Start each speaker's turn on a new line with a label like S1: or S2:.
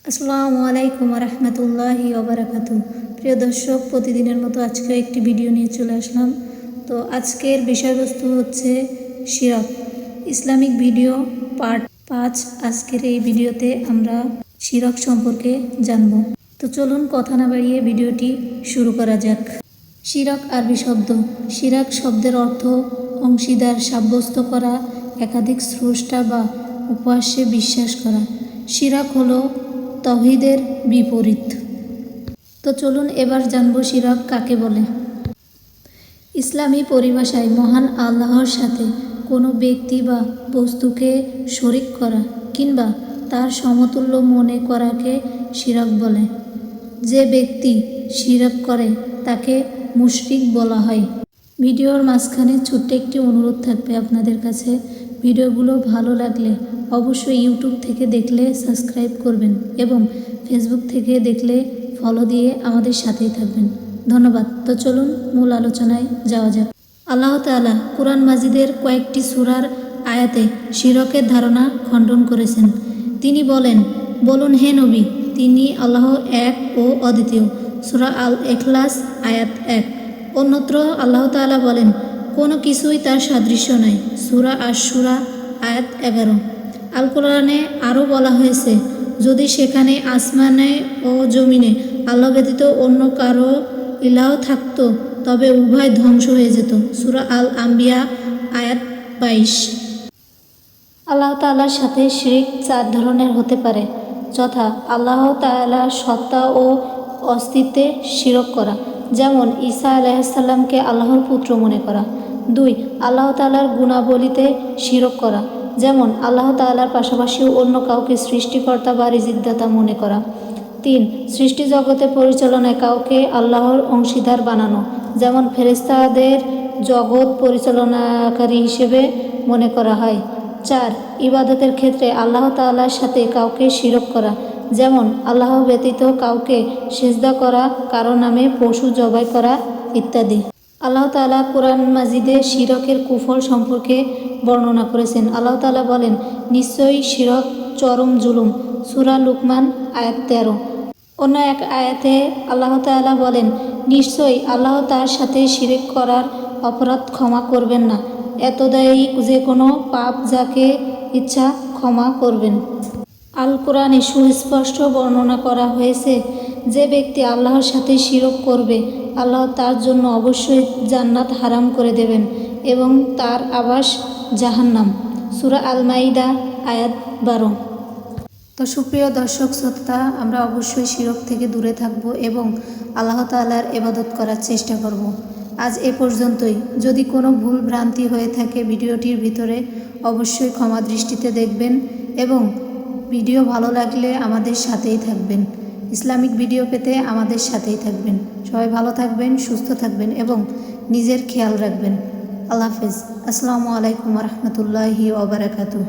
S1: আসসালামু আলাইকুম রহমতুল্লাহি ওবারাকাতু। প্রিয় দর্শক, প্রতিদিনের মতো আজকে একটি ভিডিও নিয়ে চলে আসলাম। তো আজকের বিষয়বস্তু হচ্ছে শিরক, ইসলামিক ভিডিও পার্ট 5। আজকের এই ভিডিওতে আমরা শিরক সম্পর্কে জানব। তো চলুন কথা না বাড়িয়ে ভিডিওটি শুরু করা যাক। শিরক আরবি শব্দ। শিরাক শব্দের অর্থ অংশীদার সাব্যস্ত করা, একাধিক স্রষ্টা বা উপাস্যে বিশ্বাস করা। শিরাক হলো তাওহীদের বিপরীত। তো চলুন এবার জানব শিরক কাকে বলে। ইসলামী পরিভাষায় মহান আল্লাহর সাথে কোনো ব্যক্তি বা বস্তুকে শরিক করা কিংবা তার সমতুল্য মনে করাকে শিরক বলে। যে ব্যক্তি শিরক করে তাকে মুশরিক বলা হয়। ভিডিওর মাঝখানে ছোট্ট একটি অনুরোধ থাকবে আপনাদের কাছে, ভিডিওগুলো ভালো লাগলে অবশ্যই ইউটিউব থেকে দেখলে সাবস্ক্রাইব করবেন এবং ফেসবুক থেকে দেখলে ফলো দিয়ে আমাদের সাথেই থাকবেন। ধন্যবাদ। তো চলুন মূল আলোচনায় যাওয়া যাক। আল্লাহ তাআলা কুরআন মাজিদের কয়েকটি সূরার আয়াতে শিরকের ধারণা খণ্ডন করেছেন। তিনি বলুন হে নবী, তিনি আল্লাহ এক ও অদ্বিতীয়। সূরা আল ইখলাস আয়াত 1। অন্যত্র আল্লাহ তাআলা বলেন, কোনো কিছুই তার সাদৃশ্য নয়। সূরা আশ-শূরা আয়াত 11। আল কোরআনে আরও বলা হয়েছে, যদি সেখানে আসমানে ও জমিনে আল্লাহ ব্যতীত অন্য কারো ইলাহ থাকত তবে উভয় ধ্বংস হয়ে যেত। সূরা আল আম্বিয়া আয়াত 22। আল্লাহ তাআলার সাথে শিরক 4 ধরনের হতে পারে, যথা আল্লাহ তাআলার সত্তা ও অস্তিত্বে শিরক করা, যেমন ঈসা আলাইহিস সালামকে আল্লাহর পুত্র মনে করা। 2. আল্লাহ তাআলার গুণাবলীতে শিরক করা, যেমন আল্লাহ তাআলার পাশাপাশি অন্য কাউকে সৃষ্টিকর্তা বা রিজিকদাতা মনে করা। 3. সৃষ্টি জগতে পরিচালনায় কাউকে আল্লাহর অংশীদার বানানো, যেমন ফেরেশতাদের জগৎ পরিচালনাকারী হিসেবে মনে করা হয়। 4. ইবাদতের ক্ষেত্রে আল্লাহ তাআলার সাথে কাউকে শিরক করা, যেমন আল্লাহ ব্যতীত কাউকে সিজদা করা, কারো নামে পশু জবাই করা ইত্যাদি। আল্লাহ তাআলা কুরআন মাজিদে শিরকের কুফল সম্পর্কে বর্ণনা করেছেন। আল্লাহ তাআলা বলেন, নিশ্চয়ই শিরক চরম জুলুম। সূরা লুকমান আয়াত 13। অন্য এক আয়াতে আল্লাহ তাআলা বলেন, নিশ্চয়ই আল্লাহ তার সাথে শিরক করার অপরাধ ক্ষমা করবেন না, এতদায়ী যে কোনো পাপ যাকে ইচ্ছা ক্ষমা করবেন। আল কোরআনে সুস্পষ্ট বর্ণনা করা হয়েছে, যে ব্যক্তি আল্লাহর সাথে শিরক করবে আল্লাহ তার জন্য অবশ্যই জান্নাত হারাম করে দেবেন এবং তার আবাস জাহান্নাম। সূরা আল মাইদা আয়াত 12। তো সুপ্রিয় দর্শক শ্রোতা, আমরা অবশ্যই শিরক থেকে দূরে থাকব এবং আল্লাহ তাআলার ইবাদত করার চেষ্টা করব। আজ এ পর্যন্তই। যদি কোনো ভুল ভ্রান্তি হয়ে থাকে ভিডিওটির ভিতরে অবশ্যই ক্ষমা দৃষ্টিতে দেখবেন এবং ভিডিও ভালো লাগলে আমাদের সাথেই থাকবেন। ইসলামিক ভিডিও পেতে আমাদের সাথেই থাকবেন। সবাই ভালো থাকবেন, সুস্থ থাকবেন এবং নিজের খেয়াল রাখবেন। আল্লাহ হাফেজ। আসসালামু আলাইকুম রহমতুল্লাহি ওবারাকাতুহু।